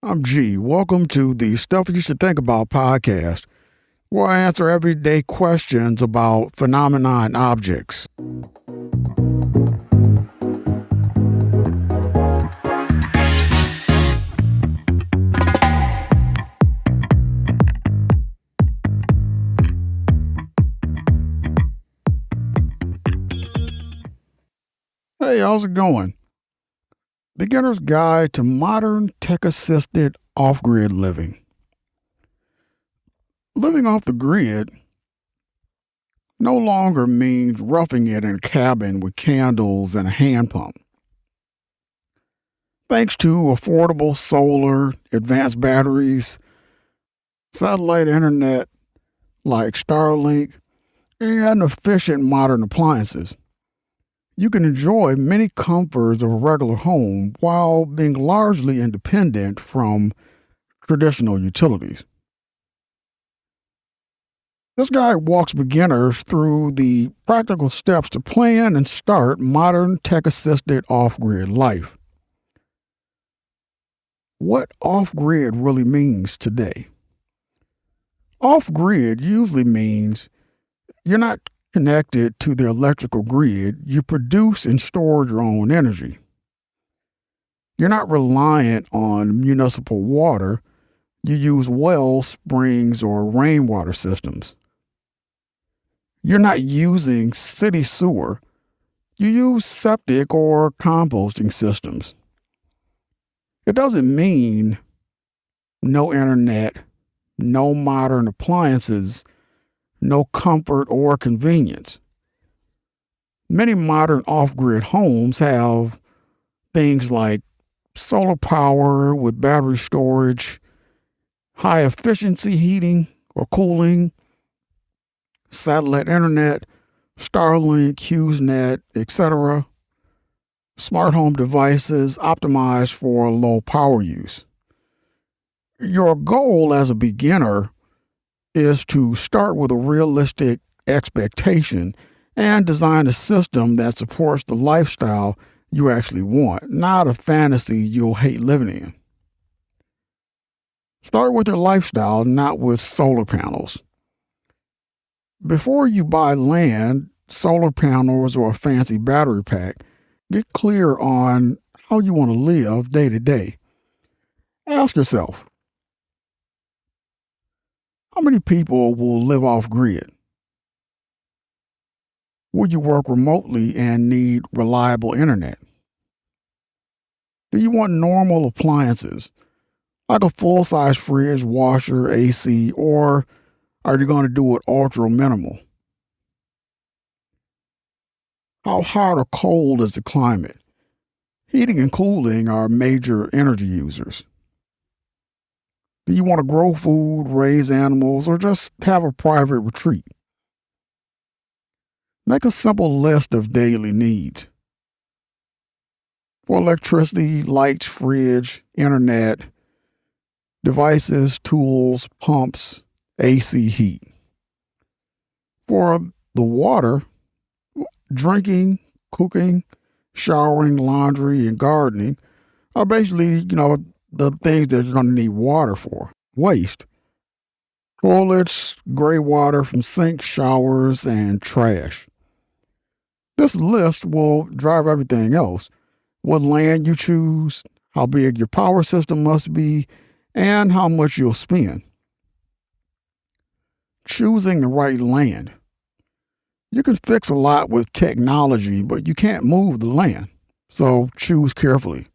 I'm G. Welcome to the Stuff You Should Think About podcast, where I answer everyday questions about phenomena and objects. Hey, how's it going? Beginner's Guide to Modern Tech Assisted Off Grid Living. Living off the grid no longer means roughing it in a cabin with candles and a hand pump. Thanks to affordable solar, advanced batteries, satellite internet like Starlink, and efficient modern appliances, you can enjoy many comforts of a regular home while being largely independent from traditional utilities. This guide walks beginners through the practical steps to plan and start modern tech assisted off grid life. What off grid really means today. Off grid usually means you're not connected to the electrical grid, you produce and store your own energy. You're not reliant on municipal water, you use wells, springs, or rainwater systems. You're not using city sewer, you use septic or composting systems. It doesn't mean no internet, no modern appliances, no comfort or convenience. Many modern off grid homes have things like solar power with battery storage, high efficiency heating or cooling, satellite internet, Starlink, HughesNet, etc., smart home devices optimized for low power use. Your goal as a beginner is to start with a realistic expectation and design a system that supports the lifestyle you actually want, not a fantasy you'll hate living in. Start with your lifestyle, not with solar panels. Before you buy land, solar panels, or a fancy battery pack, get clear on how you want to live day to day. Ask yourself, how many people will live off grid? Will you work remotely and need reliable internet? Do you want normal appliances, like a full-size fridge, washer, AC, or are you going to do it ultra minimal? How hot or cold is the climate? Heating and cooling are major energy users. Do you want to grow food, raise animals, or just have a private retreat? Make a simple list of daily needs. For electricity, lights, fridge, internet, devices, tools, pumps, AC heat. For the water, drinking, cooking, showering, laundry, and gardening are basically, the things that you're going to need water for. Waste. Toilets, gray water from sinks, showers, and trash. This list will drive everything else. What land you choose, how big your power system must be, and how much you'll spend. Choosing the right land. You can fix a lot with technology, but you can't move the land, so choose carefully.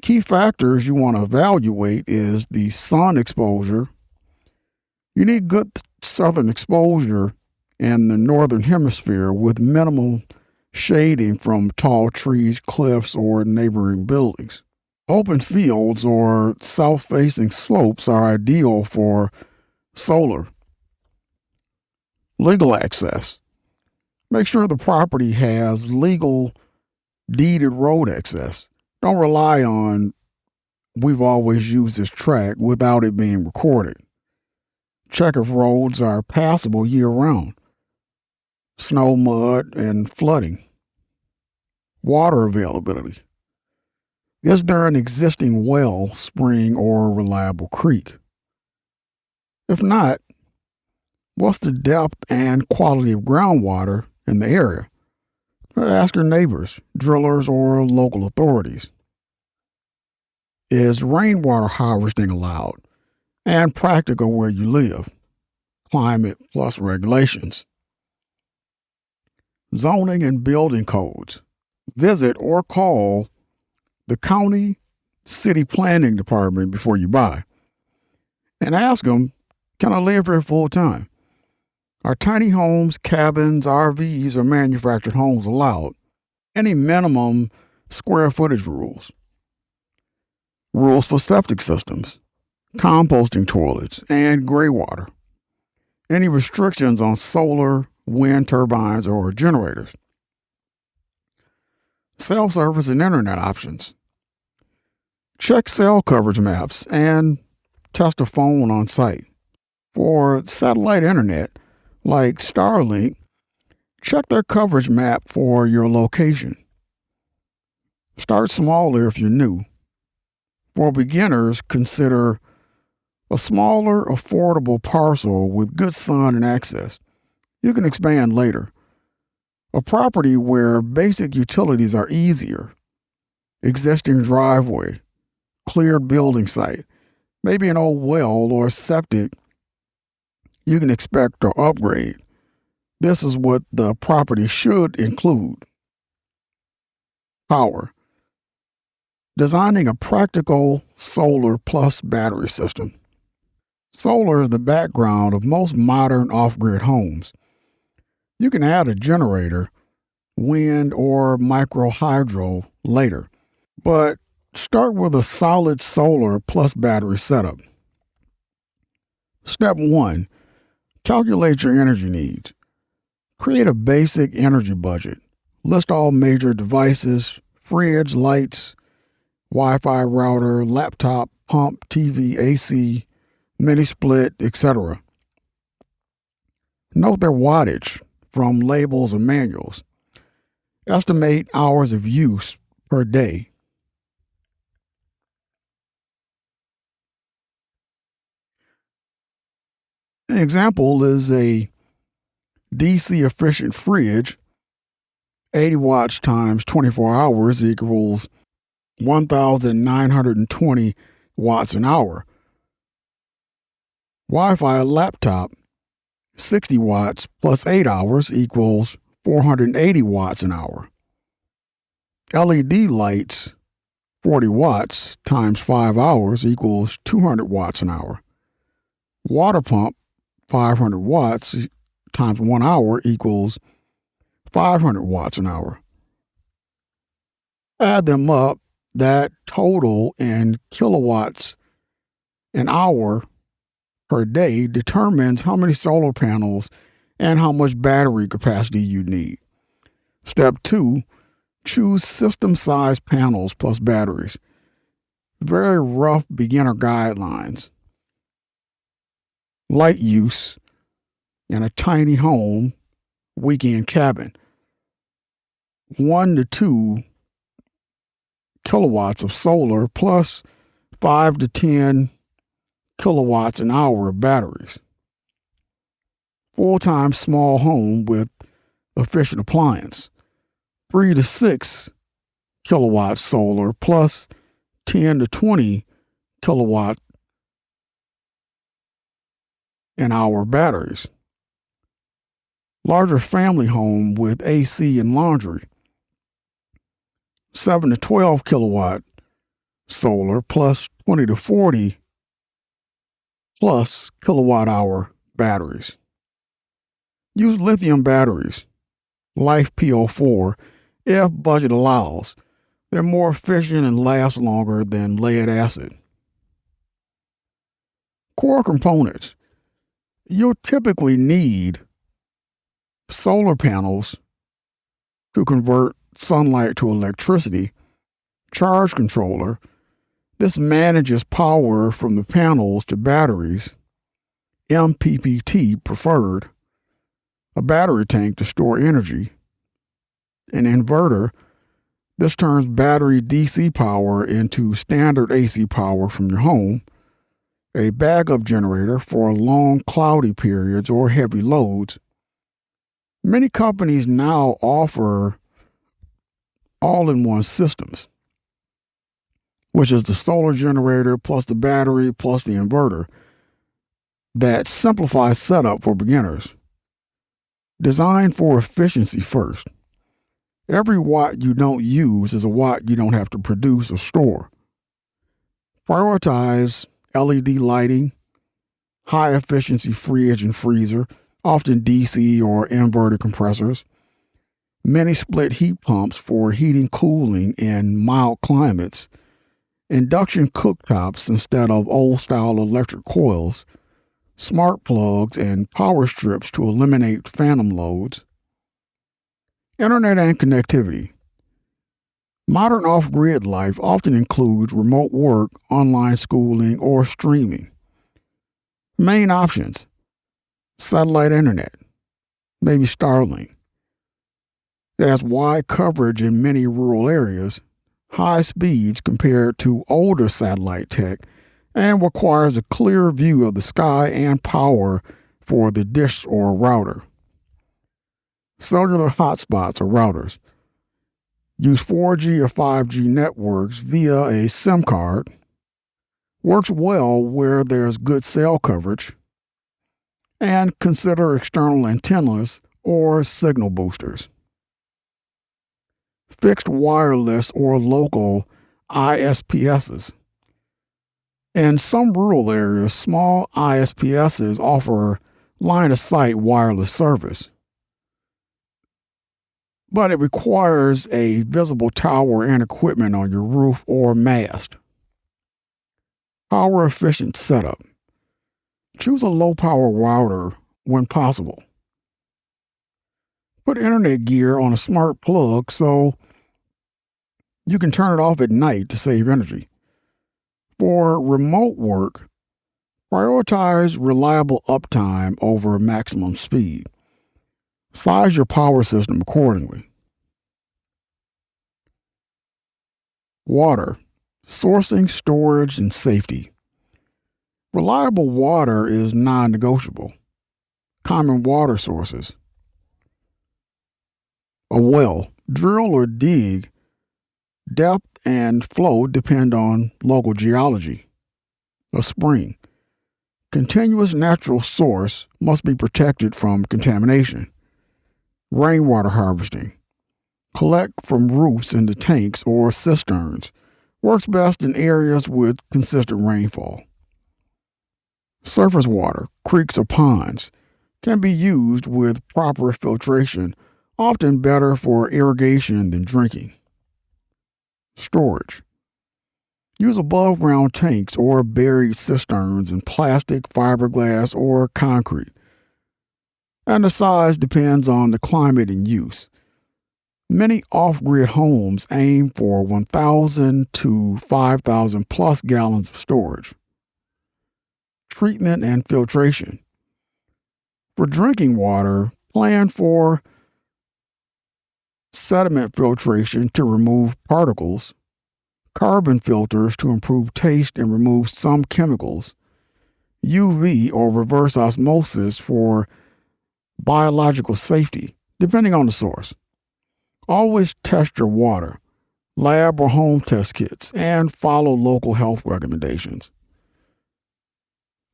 Key factors you want to evaluate is the sun exposure. You need good southern exposure in the northern hemisphere with minimal shading from tall trees, cliffs, or neighboring buildings. Open fields or south-facing slopes are ideal for solar. Legal access. Make sure the property has legal deeded road access. Don't rely on we've always used this track without it being recorded. Check if roads are passable year-round. Snow, mud, and flooding. Water availability. Is there an existing well, spring, or reliable creek? If not, what's the depth and quality of groundwater in the area? Ask your neighbors, drillers, or local authorities. Is rainwater harvesting allowed and practical where you live? Climate plus regulations. Zoning and building codes. Visit or call the county city planning department before you buy and ask them, can I live here full time? Are tiny homes, cabins, RVs, or manufactured homes allowed? Any minimum square footage rules? Rules for septic systems, composting toilets, and gray water. Any restrictions on solar, wind turbines, or generators? Cell service and internet options. Check cell coverage maps and test a phone on site. For satellite internet, like Starlink, check their coverage map for your location. Start smaller if you're new. For beginners, consider a smaller, affordable parcel with good sun and access. You can expand later. A property where basic utilities are easier. Existing driveway, cleared building site, maybe an old well or septic you can expect or upgrade. This is what the property should include. Power. Designing a practical solar plus battery system. Solar is the background of most modern off-grid homes. You can add a generator, wind, or micro hydro later, but start with a solid solar plus battery setup. Step 1. Calculate your energy needs. Create a basic energy budget. List all major devices, fridge, lights, Wi-Fi router, laptop, pump, TV, AC, mini split, etc. Note their wattage from labels and manuals. Estimate hours of use per day. An example is a DC efficient fridge. 80 watts times 24 hours equals 1,920 watts an hour. Wi-Fi laptop, 60 watts plus 8 hours equals 480 watts an hour. LED lights, 40 watts times 5 hours equals 200 watts an hour. Water pump, 500 watts times 1 hour equals 500 watts an hour. Add them up, that total in kilowatts an hour per day determines how many solar panels and how much battery capacity you need. Step 2, choose system-size panels plus batteries. Very rough beginner guidelines. Light use in a tiny home, weekend cabin. 1 to 2 kilowatts of solar plus 5 to 10 kilowatts an hour of batteries. Full-time small home with efficient appliance. 3 to 6 kilowatts solar plus 10 to 20 kilowatt an hour batteries. Larger family home with AC and laundry. 7 to 12 kilowatt solar plus 20 to 40 plus kilowatt hour batteries. Use lithium batteries, Life PO4, if budget allows. They're more efficient and last longer than lead acid. Core components. You'll typically need solar panels to convert sunlight to electricity, charge controller. This manages power from the panels to batteries, MPPT preferred, a battery tank to store energy, an inverter This turns battery DC power into standard AC power from your home, a backup generator for long cloudy periods or heavy loads. Many companies now offer all-in-one systems, which is the solar generator plus the battery plus the inverter, that simplifies setup for beginners. Designed for efficiency first. Every watt you don't use is a watt you don't have to produce or store. Prioritize LED lighting, high efficiency fridge and freezer, often DC or inverter compressors, mini split heat pumps for heating cooling in mild climates, induction cooktops instead of old style electric coils, smart plugs and power strips to eliminate phantom loads. Internet and connectivity. Modern off-grid life often includes remote work, online schooling, or streaming. Main options: satellite internet, maybe Starlink. It has wide coverage in many rural areas, high speeds compared to older satellite tech, and requires a clear view of the sky and power for the dish or router. Cellular hotspots or routers. Use 4G or 5G networks via a SIM card. Works well where there's good cell coverage. And consider external antennas or signal boosters. Fixed wireless or local ISPSs. In some rural areas, small ISPSs offer line-of-sight wireless service, but it requires a visible tower and equipment on your roof or mast. Power-efficient setup. Choose a low-power router when possible. Put internet gear on a smart plug so you can turn it off at night to save energy. For remote work, prioritize reliable uptime over maximum speed. Size your power system accordingly. Water, sourcing, storage, and safety. Reliable water is non-negotiable. Common water sources. A well, drill or dig. Depth and flow depend on local geology. A spring. Continuous natural source must be protected from contamination. Rainwater harvesting. Collect from roofs into tanks or cisterns. Works best in areas with consistent rainfall. Surface water, creeks or ponds, can be used with proper filtration, often better for irrigation than drinking. Storage. Use above-ground tanks or buried cisterns in plastic, fiberglass, or concrete. And the size depends on the climate and use. Many off-grid homes aim for 1,000 to 5,000 plus gallons of storage. Treatment and filtration. For drinking water, plan for sediment filtration to remove particles, carbon filters to improve taste and remove some chemicals, UV or reverse osmosis for biological safety, depending on the source. Always test your water, lab or home test kits, and follow local health recommendations.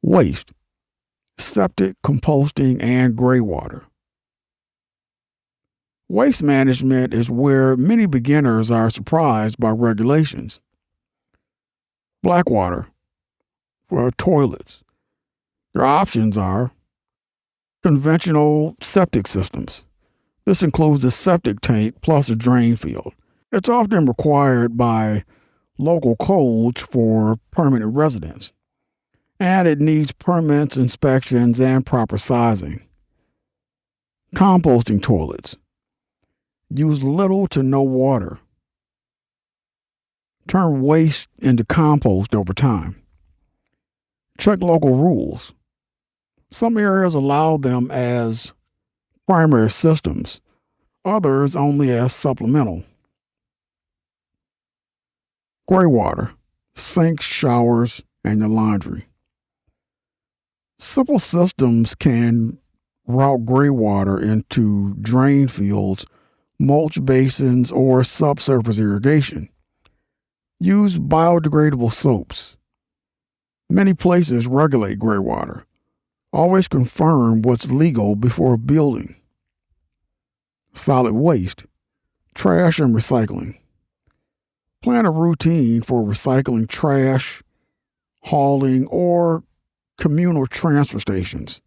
Waste, septic, composting, and gray water. Waste management is where many beginners are surprised by regulations. Black water for toilets. Your options are conventional septic systems. This includes a septic tank plus a drain field. It's often required by local codes for permanent residents, and it needs permits, inspections, and proper sizing. Composting toilets. Use little to no water. Turn waste into compost over time. Check local rules. Some areas allow them as primary systems, others only as supplemental. Gray water, sinks, showers, and your laundry. Simple systems can route gray water into drain fields, mulch basins, or subsurface irrigation. Use biodegradable soaps. Many places regulate gray water. Always confirm what's legal before building. Solid waste, trash, and recycling. Plan a routine for recycling trash, hauling, or communal transfer stations.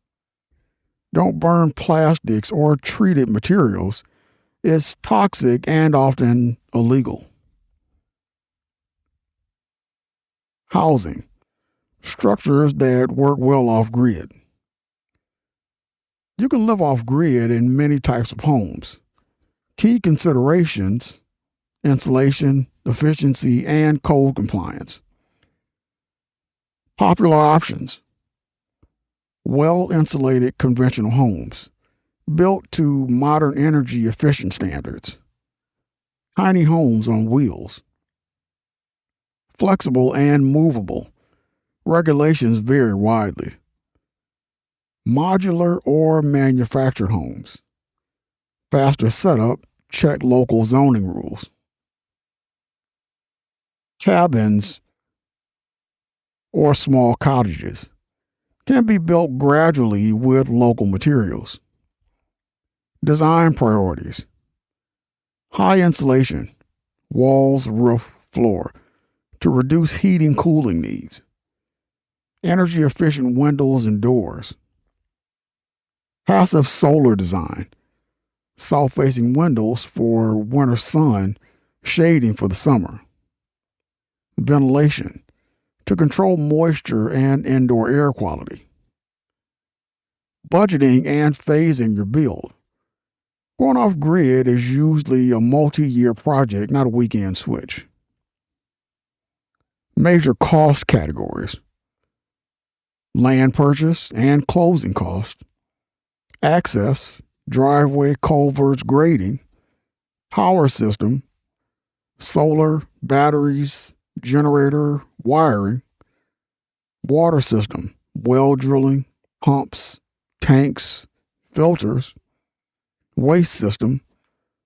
Don't burn plastics or treated materials. It's toxic and often illegal. Housing. Structures that work well off grid. You can live off grid in many types of homes. Key considerations: insulation, efficiency, and code compliance. Popular options: well insulated conventional homes, built to modern energy efficient standards. Tiny homes on wheels. Flexible and movable. Regulations vary widely. Modular or manufactured homes. Faster setup, check local zoning rules. Cabins or small cottages can be built gradually with local materials. Design priorities: high insulation, walls, roof, floor, to reduce heating, cooling needs. Energy efficient windows and doors. Passive solar design, south facing windows for winter sun, shading for the summer. Ventilation, to control moisture and indoor air quality. Budgeting and phasing your build. Going off grid is usually a multi-year project, not a weekend switch. Major cost categories: land purchase and closing cost, access, driveway, culverts, grading, power system, solar, batteries, generator, wiring, water system, well drilling, pumps, tanks, filters, waste system,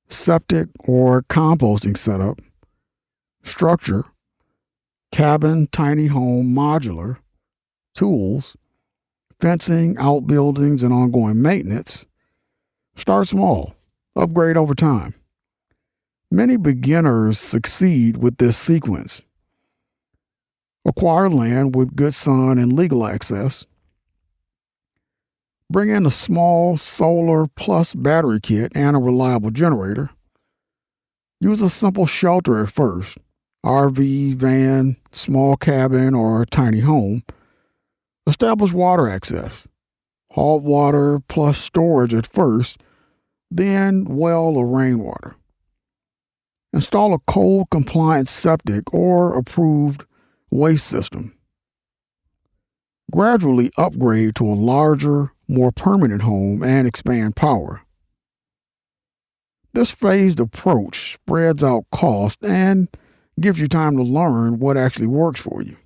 septic or composting setup, structure, cabin, tiny home, modular, tools, fencing, outbuildings, and ongoing maintenance. Start small, upgrade over time. Many beginners succeed with this sequence. Acquire land with good sun and legal access. Bring in a small solar plus battery kit and a reliable generator. Use a simple shelter at first: RV, van, small cabin, or tiny home. Establish water access. Haul water plus storage at first, then well or rainwater. Install a code compliant septic or approved waste system. Gradually upgrade to a larger, more permanent home and expand power. This phased approach spreads out cost and gives you time to learn what actually works for you.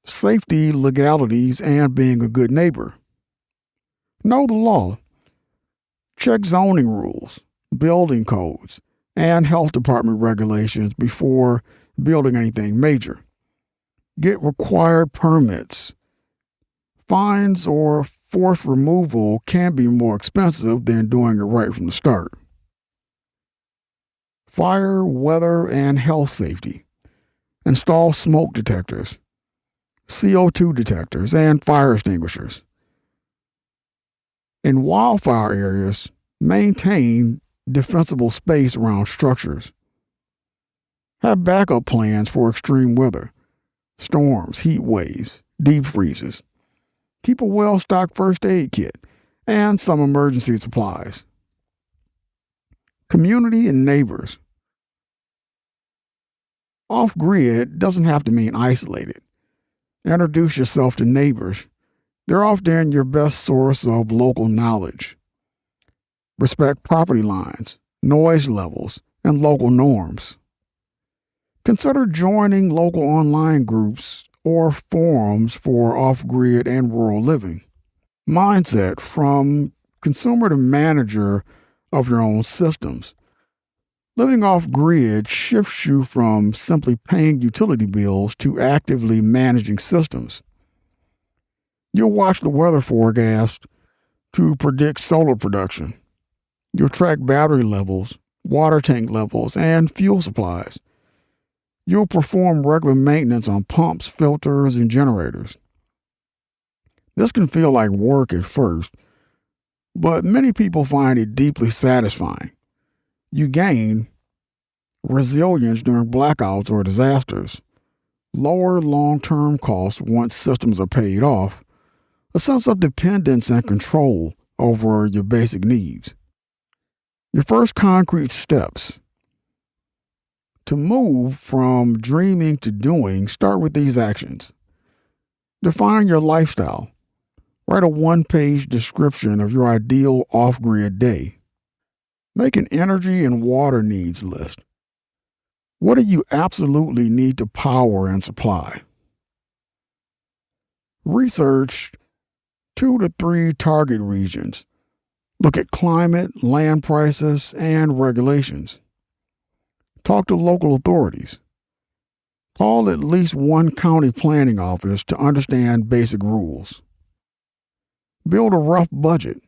Safety, legalities, and being a good neighbor. Know the law. Check zoning rules, building codes, and health department regulations before building anything major. Get required permits. Fines or forced removal can be more expensive than doing it right from the start. Fire, weather, and health safety. Install smoke detectors, CO2 detectors, and fire extinguishers. In wildfire areas, maintain defensible space around structures. Have backup plans for extreme weather, storms, heat waves, deep freezes. Keep a well-stocked first aid kit and some emergency supplies. Community and neighbors. Off-grid doesn't have to mean isolated. Introduce yourself to neighbors. They're often your best source of local knowledge. Respect property lines, noise levels, and local norms. Consider joining local online groups or forums for off-grid and rural living. Mindset: from consumer to manager of your own systems. Living off-grid shifts you from simply paying utility bills to actively managing systems. You'll watch the weather forecast to predict solar production. You'll track battery levels, water tank levels, and fuel supplies. You'll perform regular maintenance on pumps, filters, and generators. This can feel like work at first, but many people find it deeply satisfying. You gain resilience during blackouts or disasters, lower long-term costs once systems are paid off, a sense of dependence and control over your basic needs. Your first concrete steps. To move from dreaming to doing, start with these actions. Define your lifestyle. Write a one-page description of your ideal off-grid day. Make an energy and water needs list. What do you absolutely need to power and supply? Research 2 to 3 target regions. Look at climate, land prices, and regulations. Talk to local authorities. Call at least one county planning office to understand basic rules. Build a rough budget.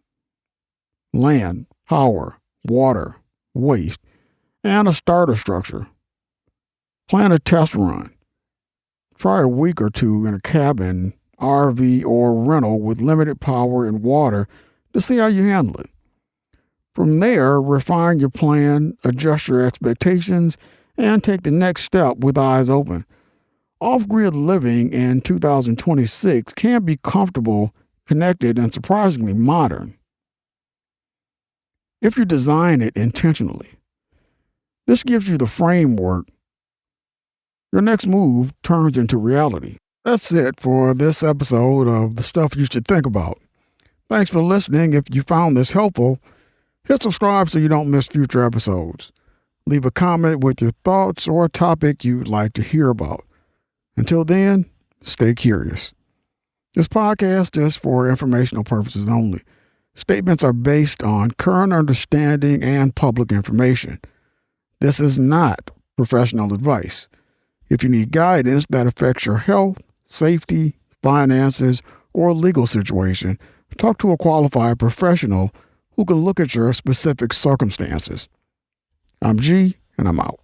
Land, power, water, waste, and a starter structure. Plan a test run. Try a week or two in a cabin, RV, or rental with limited power and water to see how you handle it. From there, refine your plan, adjust your expectations, and take the next step with eyes open. Off-grid living in 2026 can be comfortable, connected, and surprisingly modern if you design it intentionally. This gives you the framework. Your next move turns into reality. That's it for this episode of The Stuff You Should Think About. Thanks for listening. If you found this helpful, hit subscribe so you don't miss future episodes. Leave a comment with your thoughts or a topic you'd like to hear about. Until then, stay curious. This podcast is for informational purposes only. Statements are based on current understanding and public information. This is not professional advice. If you need guidance that affects your health, safety, finances, or legal situation, talk to a qualified professional who can look at your specific circumstances. I'm G, and I'm out.